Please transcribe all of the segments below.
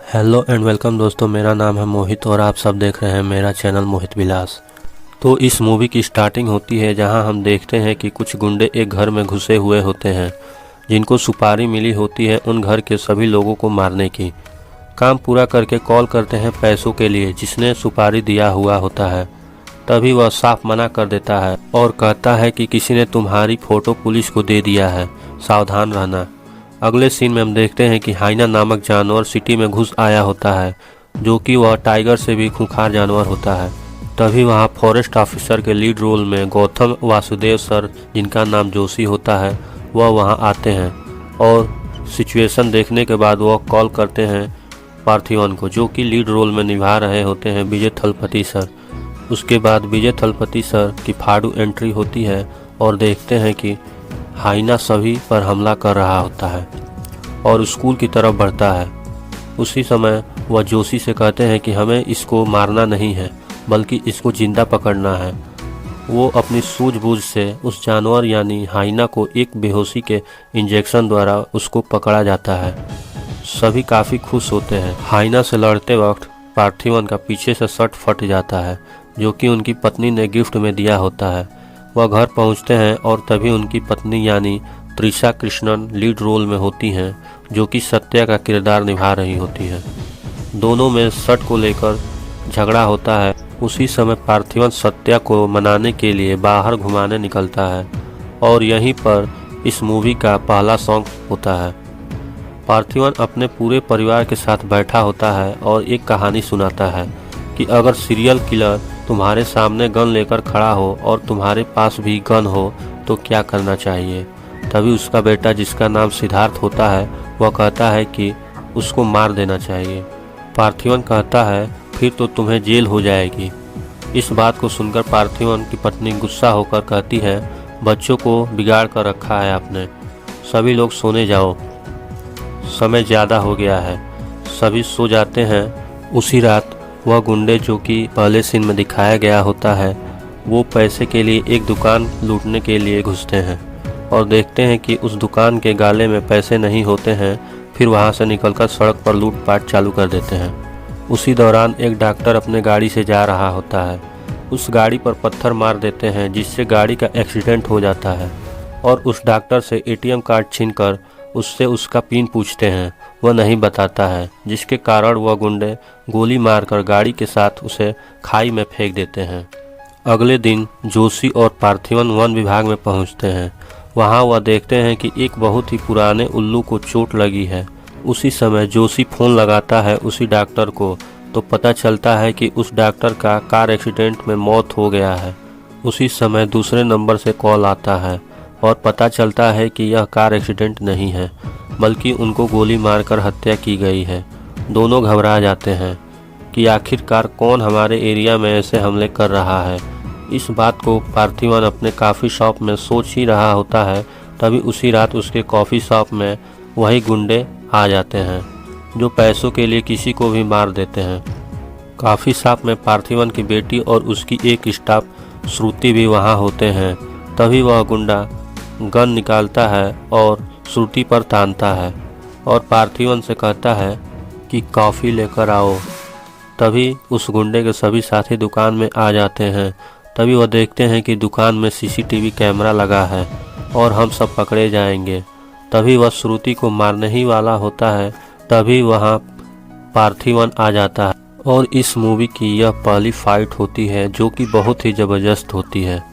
Hello and welcome दोस्तों, मेरा नाम है मोहित और आप सब देख रहे हैं मेरा चैनल मोहित विलास। तो इस मूवी की स्टार्टिंग होती है जहां हम देखते हैं कि कुछ गुंडे एक घर में घुसे हुए होते हैं जिनको सुपारी मिली होती है उन घर के सभी लोगों को मारने की। काम पूरा करके कॉल करते हैं पैसों के लिए जिसने सुपारी दिया हुआ होता है। तभी वह साफ मना कर देता है और कहता है कि किसी ने तुम्हारी फ़ोटो पुलिस को दे दिया है, सावधान रहना। अगले सीन में हम देखते हैं कि हाइना नामक जानवर सिटी में घुस आया होता है, जो कि वह टाइगर से भी खूंखार जानवर होता है। तभी वहाँ फॉरेस्ट ऑफिसर के लीड रोल में गौतम वासुदेव सर, जिनका नाम जोशी होता है, वह वहाँ आते हैं और सिचुएशन देखने के बाद वह कॉल करते हैं पार्थिवन को, जो कि लीड रोल में निभा रहे होते हैं विजय थलपति सर। उसके बाद विजय थलपति सर की फाड़ू एंट्री होती है और देखते हैं कि हाइना सभी पर हमला कर रहा होता है और स्कूल की तरफ बढ़ता है। उसी समय वह जोशी से कहते हैं कि हमें इसको मारना नहीं है बल्कि इसको जिंदा पकड़ना है। वो अपनी सूझबूझ से उस जानवर यानी हाइना को एक बेहोशी के इंजेक्शन द्वारा उसको पकड़ा जाता है। सभी काफ़ी खुश होते हैं। हाइना से लड़ते वक्त पार्थिवन का पीछे से शर्ट फट जाता है, जो कि उनकी पत्नी ने गिफ्ट में दिया होता है। वह घर पहुंचते हैं और तभी उनकी पत्नी यानी त्रिशा कृष्णन लीड रोल में होती हैं, जो कि सत्या का किरदार निभा रही होती है। दोनों में शर्ट को लेकर झगड़ा होता है। उसी समय पार्थिवन सत्या को मनाने के लिए बाहर घुमाने निकलता है और यहीं पर इस मूवी का पहला सॉन्ग होता है। पार्थिवन अपने पूरे परिवार के साथ बैठा होता है और एक कहानी सुनाता है कि अगर सीरियल किलर तुम्हारे सामने गन लेकर खड़ा हो और तुम्हारे पास भी गन हो तो क्या करना चाहिए। तभी उसका बेटा, जिसका नाम सिद्धार्थ होता है, वह कहता है कि उसको मार देना चाहिए। पार्थिवन कहता है फिर तो तुम्हें जेल हो जाएगी। इस बात को सुनकर पार्थिवन की पत्नी गुस्सा होकर कहती है, बच्चों को बिगाड़ कर रखा है आपने, सभी लोग सोने जाओ, समय ज़्यादा हो गया है। सभी सो जाते हैं। उसी रात वह गुंडे, जो कि पहले सीन में दिखाया गया होता है, वो पैसे के लिए एक दुकान लूटने के लिए घुसते हैं और देखते हैं कि उस दुकान के गाले में पैसे नहीं होते हैं। फिर वहां से निकलकर सड़क पर लूटपाट चालू कर देते हैं। उसी दौरान एक डॉक्टर अपने गाड़ी से जा रहा होता है। उस गाड़ी पर पत्थर मार देते हैं जिससे गाड़ी का एक्सीडेंट हो जाता है और उस डॉक्टर से एटीएम कार्ड छीनकर उससे उसका पिन पूछते हैं। वह नहीं बताता है, जिसके कारण वह गुंडे गोली मारकर गाड़ी के साथ उसे खाई में फेंक देते हैं। अगले दिन जोशी और पार्थिवन वन विभाग में पहुंचते हैं। वहां वह देखते हैं कि एक बहुत ही पुराने उल्लू को चोट लगी है। उसी समय जोशी फोन लगाता है उसी डॉक्टर को, तो पता चलता है कि उस डॉक्टर का कार एक्सीडेंट में मौत हो गया है। उसी समय दूसरे नंबर से कॉल आता है और पता चलता है कि यह कार एक्सीडेंट नहीं है बल्कि उनको गोली मारकर हत्या की गई है। दोनों घबरा जाते हैं कि आखिरकार कौन हमारे एरिया में ऐसे हमले कर रहा है। इस बात को पार्थिवन अपने कॉफ़ी शॉप में सोच ही रहा होता है। तभी उसी रात उसके कॉफ़ी शॉप में वही गुंडे आ जाते हैं, जो पैसों के लिए किसी को भी मार देते हैं। कॉफ़ी शॉप में पार्थिवन की बेटी और उसकी एक स्टाफ श्रुति भी वहाँ होते हैं। तभी वह गुंडा गन निकालता है और श्रुति पर तानता है और पार्थिवन से कहता है कि कॉफ़ी लेकर आओ। तभी उस गुंडे के सभी साथी दुकान में आ जाते हैं। तभी वह देखते हैं कि दुकान में सीसीटीवी कैमरा लगा है और हम सब पकड़े जाएंगे। तभी वह श्रुति को मारने ही वाला होता है। तभी वहाँ पार्थिवन आ जाता है और इस मूवी की यह पहली फाइट होती है, जो कि बहुत ही ज़बरदस्त होती है।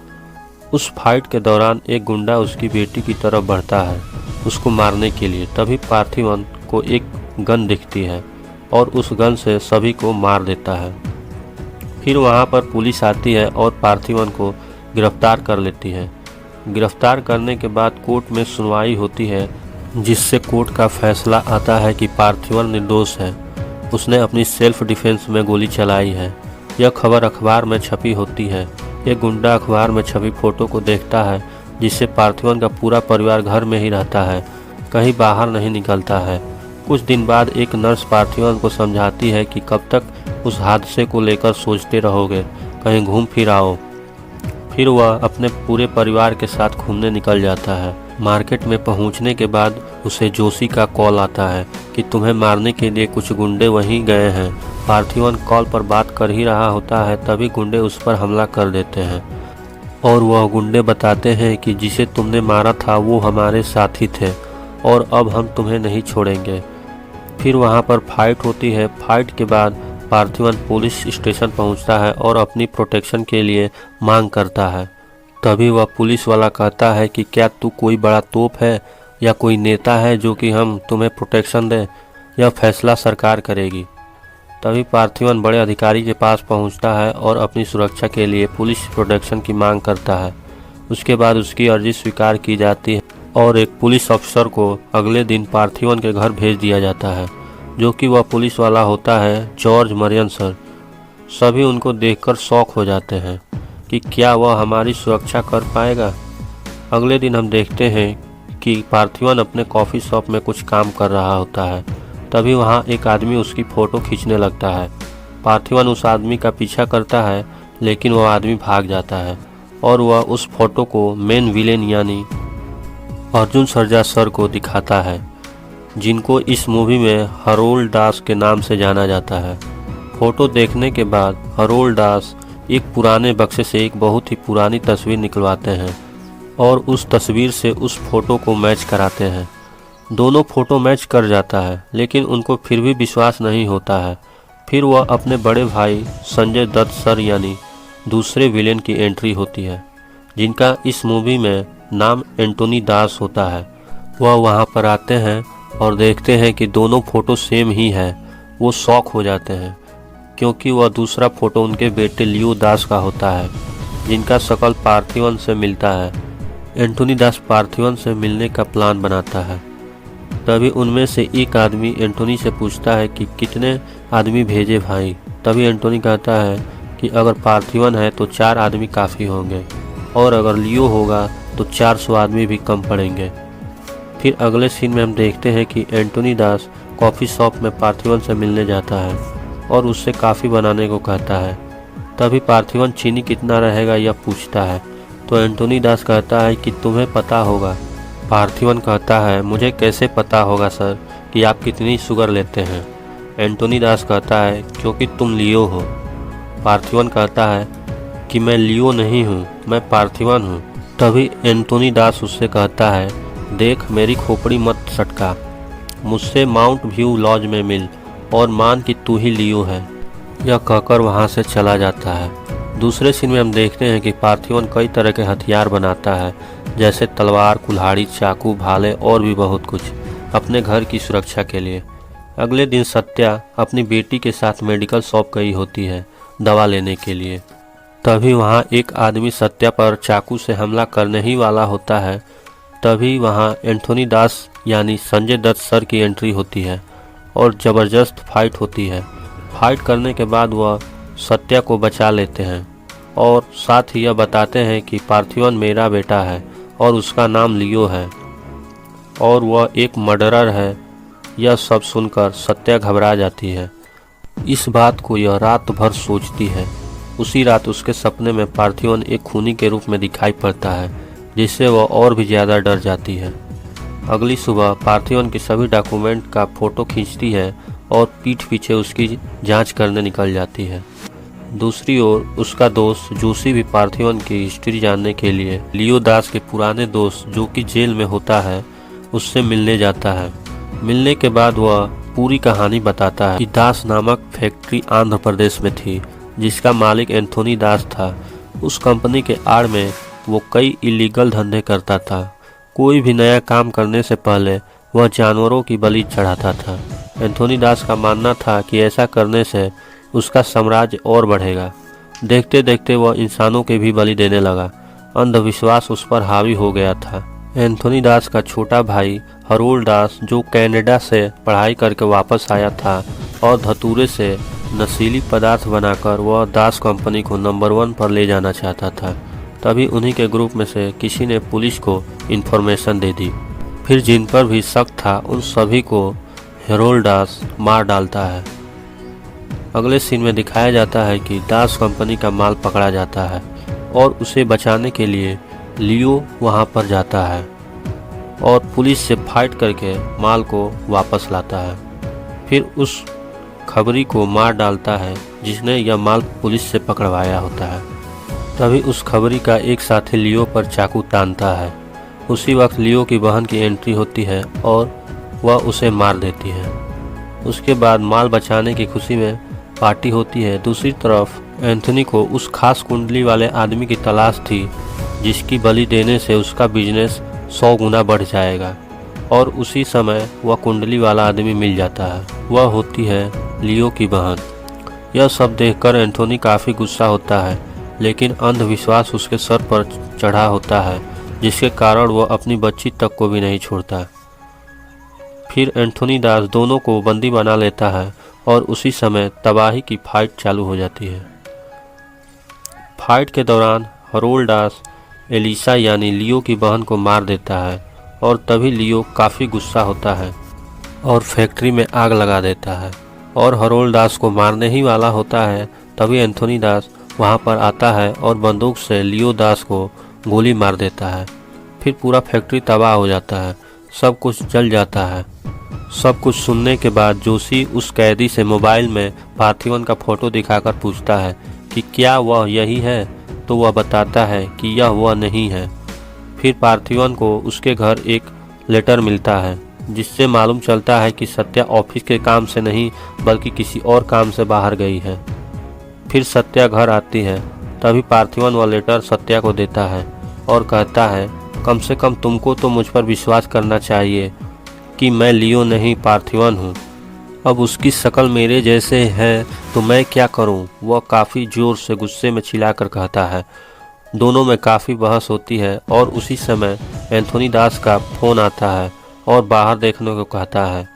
उस फाइट के दौरान एक गुंडा उसकी बेटी की तरफ बढ़ता है उसको मारने के लिए। तभी पार्थिवन को एक गन दिखती है और उस गन से सभी को मार देता है। फिर वहां पर पुलिस आती है और पार्थिवन को गिरफ्तार कर लेती है। गिरफ्तार करने के बाद कोर्ट में सुनवाई होती है, जिससे कोर्ट का फैसला आता है कि पार्थिवन निर्दोष है, उसने अपनी सेल्फ डिफेंस में गोली चलाई है। यह खबर अखबार में छपी होती है। एक गुंडा अखबार में छपी फोटो को देखता है, जिससे पार्थिवन का पूरा परिवार घर में ही रहता है, कहीं बाहर नहीं निकलता है। कुछ दिन बाद एक नर्स पार्थिवन को समझाती है कि कब तक उस हादसे को लेकर सोचते रहोगे, कहीं घूम फिर आओ। फिर वह अपने पूरे परिवार के साथ घूमने निकल जाता है। मार्केट में पहुंचने के बाद उसे जोशी का कॉल आता है कि तुम्हें मारने के लिए कुछ गुंडे वहीं गए हैं। पार्थिवन कॉल पर बात कर ही रहा होता है, तभी गुंडे उस पर हमला कर देते हैं और वह गुंडे बताते हैं कि जिसे तुमने मारा था वो हमारे साथी थे और अब हम तुम्हें नहीं छोड़ेंगे। फिर वहाँ पर फाइट होती है। फाइट के बाद पार्थिवन पुलिस स्टेशन पहुँचता है और अपनी प्रोटेक्शन के लिए मांग करता है। तभी वह पुलिस वाला कहता है कि क्या तू कोई बड़ा तोप है या कोई नेता है जो कि हम तुम्हें प्रोटेक्शन दे? यह फैसला सरकार करेगी। तभी पार्थिवन बड़े अधिकारी के पास पहुंचता है और अपनी सुरक्षा के लिए पुलिस प्रोटेक्शन की मांग करता है। उसके बाद उसकी अर्जी स्वीकार की जाती है और एक पुलिस अफसर को अगले दिन पार्थिवन के घर भेज दिया जाता है, जो कि वह पुलिस वाला होता है जॉर्ज मरियन सर। सभी उनको देखकर शॉक हो जाते हैं कि क्या वह हमारी सुरक्षा कर पाएगा। अगले दिन हम देखते हैं कि पार्थिवन अपने कॉफ़ी शॉप में कुछ काम कर रहा होता है। तभी वहाँ एक आदमी उसकी फ़ोटो खींचने लगता है। पार्थिवन उस आदमी का पीछा करता है, लेकिन वह आदमी भाग जाता है और वह उस फोटो को मेन विलेन यानी अर्जुन सर्जा सर को दिखाता है, जिनको इस मूवी में हरोल्ड दास के नाम से जाना जाता है। फ़ोटो देखने के बाद हरोल्ड दास एक पुराने बक्से से एक बहुत ही पुरानी तस्वीर निकलवाते हैं और उस तस्वीर से उस फोटो को मैच कराते हैं। दोनों फोटो मैच कर जाता है, लेकिन उनको फिर भी विश्वास नहीं होता है। फिर वह अपने बड़े भाई संजय दत्त सर यानी दूसरे विलेन की एंट्री होती है, जिनका इस मूवी में नाम एंटोनी दास होता है। वह वहां पर आते हैं और देखते हैं कि दोनों फोटो सेम ही है। वो शॉक हो जाते हैं क्योंकि वह दूसरा फोटो उनके बेटे लियो दास का होता है, जिनका शक्ल पार्थिवन से मिलता है। एंटोनी दास पार्थिवन से मिलने का प्लान बनाता है। तभी उनमें से एक आदमी एंटोनी से पूछता है कि कितने आदमी भेजे भाई। तभी एंटोनी कहता है कि अगर पार्थिवन है तो 4 आदमी काफ़ी होंगे और अगर लियो होगा तो 400 आदमी भी कम पड़ेंगे। फिर अगले सीन में हम देखते हैं कि एंटोनी दास कॉफ़ी शॉप में पार्थिवन से मिलने जाता है और उससे काफ़ी बनाने को कहता है। तभी पार्थिवन चीनी कितना रहेगा यह पूछता है, तो एंटोनी दास कहता है कि तुम्हें पता होगा। पार्थिवन कहता है मुझे कैसे पता होगा सर कि आप कितनी शुगर लेते हैं। एंटोनी दास कहता है क्योंकि तुम लियो हो। पार्थिवन कहता है कि मैं लियो नहीं हूँ, मैं पार्थिवन हूँ। तभी एंटोनी दास उससे कहता है देख मेरी खोपड़ी मत सटका, मुझसे माउंट व्यू लॉज में मिल और मान कि तू ही लियो है। यह कहकर वहाँ से चला जाता है। दूसरे सीन में हम देखते हैं कि पार्थिवन कई तरह के हथियार बनाता है, जैसे तलवार, कुल्हाड़ी, चाकू, भाले और भी बहुत कुछ, अपने घर की सुरक्षा के लिए। अगले दिन सत्या अपनी बेटी के साथ मेडिकल शॉप गई होती है दवा लेने के लिए। तभी वहाँ एक आदमी सत्या पर चाकू से हमला करने ही वाला होता है। तभी वहाँ एंटोनी दास यानी संजय दत्त सर की एंट्री होती है और ज़बरदस्त फाइट होती है। फाइट करने के बाद वह सत्या को बचा लेते हैं और साथ ही यह बताते हैं कि पार्थिवन मेरा बेटा है और उसका नाम लियो है और वह एक मर्डरर है। यह सब सुनकर सत्या घबरा जाती है। इस बात को यह रात भर सोचती है। उसी रात उसके सपने में पार्थिवन एक खूनी के रूप में दिखाई पड़ता है, जिससे वह और भी ज़्यादा डर जाती है। अगली सुबह पार्थिवन के सभी डॉक्यूमेंट का फ़ोटो खींचती है और पीठ पीछे उसकी जांच करने निकल जाती है। दूसरी ओर उसका दोस्त जोशी भी पार्थिवन की हिस्ट्री जानने के लिए लियो दास के पुराने दोस्त जो कि जेल में होता है उससे मिलने जाता है। मिलने के बाद वह पूरी कहानी बताता है कि दास नामक फैक्ट्री आंध्र प्रदेश में थी, जिसका मालिक एंथोनी दास था। उस कंपनी के आड़ में वो कई इलीगल धंधे करता था। कोई भी नया काम करने से पहले वह जानवरों की बलि चढ़ाता था। एंथोनी दास का मानना था कि ऐसा करने से उसका साम्राज्य और बढ़ेगा। देखते देखते वह इंसानों के भी बलि देने लगा। अंधविश्वास उस पर हावी हो गया था। एंथोनी दास का छोटा भाई हरोल्ड दास, जो कनाडा से पढ़ाई करके वापस आया था और धतूरे से नशीली पदार्थ बनाकर वह दास कंपनी को नंबर 1 पर ले जाना चाहता था। तभी उन्हीं के ग्रुप में से किसी ने पुलिस को इन्फॉर्मेशन दे दी। फिर जिन पर भी शक था उन सभी को हरोल्ड दास मार डालता है। अगले सीन में दिखाया जाता है कि दास कंपनी का माल पकड़ा जाता है और उसे बचाने के लिए लियो वहां पर जाता है। और पुलिस से फाइट करके माल को वापस लाता है। फिर उस खबरी को मार डालता है जिसने यह माल पुलिस से पकड़वाया होता है। तभी उस खबरी का एक साथी लियो पर चाकू तानता है। उसी वक्त लियो की बहन की एंट्री होती है और वह उसे मार देती है। उसके बाद माल बचाने की खुशी में पार्टी होती है। दूसरी तरफ एंथोनी को उस खास कुंडली वाले आदमी की तलाश थी जिसकी बलि देने से उसका बिजनेस 100 गुना बढ़ जाएगा, और उसी समय वह कुंडली वाला आदमी मिल जाता है। वह होती है लियो की बहन। यह सब देखकर एंथोनी काफ़ी गुस्सा होता है, लेकिन अंधविश्वास उसके सर पर चढ़ा होता है जिसके कारण वह अपनी बच्ची तक को भी नहीं छोड़ता। फिर एंथोनी दास दोनों को बंदी बना लेता है और उसी समय तबाही की फाइट चालू हो जाती है। फाइट के दौरान हरोल्ड दास एलिसा यानी लियो की बहन को मार देता है, और तभी लियो काफ़ी गुस्सा होता है और फैक्ट्री में आग लगा देता है और हरोल्ड दास को मारने ही वाला होता है। तभी एंथोनी दास वहां पर आता है और बंदूक से लियो दास को गोली मार देता है। फिर पूरा फैक्ट्री तबाह हो जाता है, सब कुछ जल जाता है। सब कुछ सुनने के बाद जोशी उस कैदी से मोबाइल में पार्थिवन का फोटो दिखाकर पूछता है कि क्या वह यही है, तो वह बताता है कि यह वह नहीं है। फिर पार्थिवन को उसके घर एक लेटर मिलता है जिससे मालूम चलता है कि सत्या ऑफिस के काम से नहीं बल्कि किसी और काम से बाहर गई है। फिर सत्या घर आती है, तभी पार्थिवन वह लेटर सत्या को देता है और कहता है कम से कम तुमको तो मुझ पर विश्वास करना चाहिए कि मैं लियो नहीं पार्थिवन हूँ। अब उसकी शक्ल मेरे जैसे है तो मैं क्या करूँ, वह काफ़ी ज़ोर से गुस्से में चिल्लाकर कहता है। दोनों में काफ़ी बहस होती है और उसी समय एंथोनी दास का फ़ोन आता है और बाहर देखने को कहता है।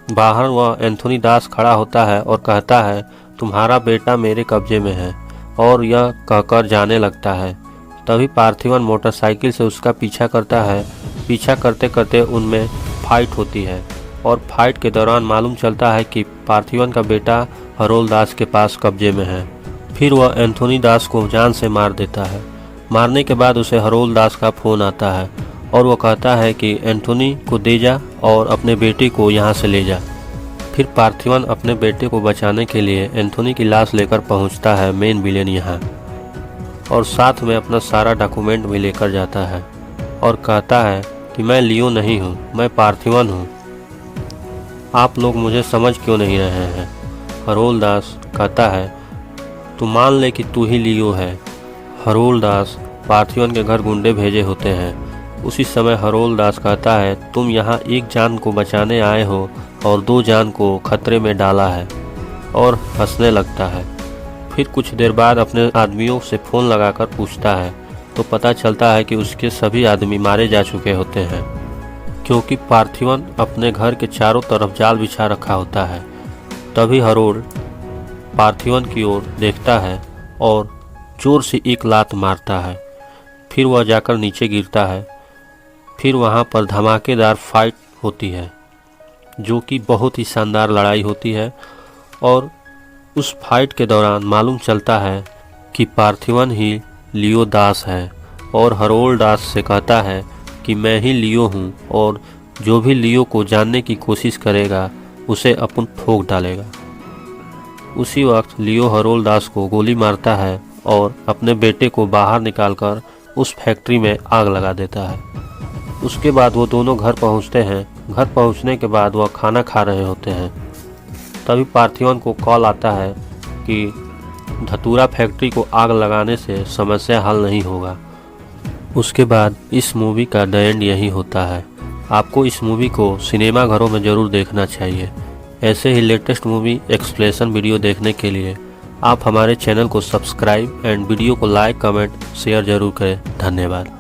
बाहर वह एंथोनी दास खड़ा होता है और कहता है तुम्हारा बेटा मेरे कब्जे में है, और यह कहकर जाने लगता है। तभी पार्थिवन मोटरसाइकिल से उसका पीछा करता है। पीछा करते करते उनमें फाइट होती है और फाइट के दौरान मालूम चलता है कि पार्थिवन का बेटा हरोल्ड दास के पास कब्जे में है। फिर वह एंथोनी दास को जान से मार देता है। मारने के बाद उसे हरोल्ड दास का फ़ोन आता है और वो कहता है कि एंथोनी को दे जा और अपने बेटे को यहाँ से ले जा। फिर पार्थिवन अपने बेटे को बचाने के लिए एंथोनी की लाश लेकर पहुँचता है मेन विलेन यहाँ, और साथ में अपना सारा डॉक्यूमेंट भी लेकर जाता है और कहता है कि मैं लियो नहीं हूँ, मैं पार्थिवन हूँ। आप लोग मुझे समझ क्यों नहीं रहे हैं। हरोल्ड दास कहता है तू मान ले कि तू ही लियो है। हरोल्ड दास पार्थिवन के घर गुंडे भेजे होते हैं। उसी समय हरोल्ड दास कहता है तुम यहाँ एक जान को बचाने आए हो और 2 जान को खतरे में डाला है, और हंसने लगता है। फिर कुछ देर बाद अपने आदमियों से फ़ोन लगाकर पूछता है तो पता चलता है कि उसके सभी आदमी मारे जा चुके होते हैं, क्योंकि पार्थिवन अपने घर के चारों तरफ जाल बिछा रखा होता है। तभी हरोल्ड पार्थिवन की ओर देखता है और जोर से एक लात मारता है। फिर वह जाकर नीचे गिरता है। फिर वहाँ पर धमाकेदार फाइट होती है जो कि बहुत ही शानदार लड़ाई होती है, और उस फाइट के दौरान मालूम चलता है कि पार्थिवन ही लियो दास है, और हरोल्ड दास से कहता है कि मैं ही लियो हूँ और जो भी लियो को जानने की कोशिश करेगा उसे अपन ठोक डालेगा। उसी वक्त लियो हरोल्ड दास को गोली मारता है और अपने बेटे को बाहर निकालकर उस फैक्ट्री में आग लगा देता है। उसके बाद वो दोनों घर पहुंचते हैं। घर पहुंचने के बाद वह खाना खा रहे होते हैं। तभी पार्थिवन को कॉल आता है कि धतूरा फैक्ट्री को आग लगाने से समस्या हल नहीं होगा। उसके बाद इस मूवी का द एंड यही होता है। आपको इस मूवी को सिनेमा घरों में ज़रूर देखना चाहिए। ऐसे ही लेटेस्ट मूवी एक्सप्लेनेशन वीडियो देखने के लिए आप हमारे चैनल को सब्सक्राइब एंड वीडियो को लाइक, कमेंट, शेयर जरूर करें। धन्यवाद।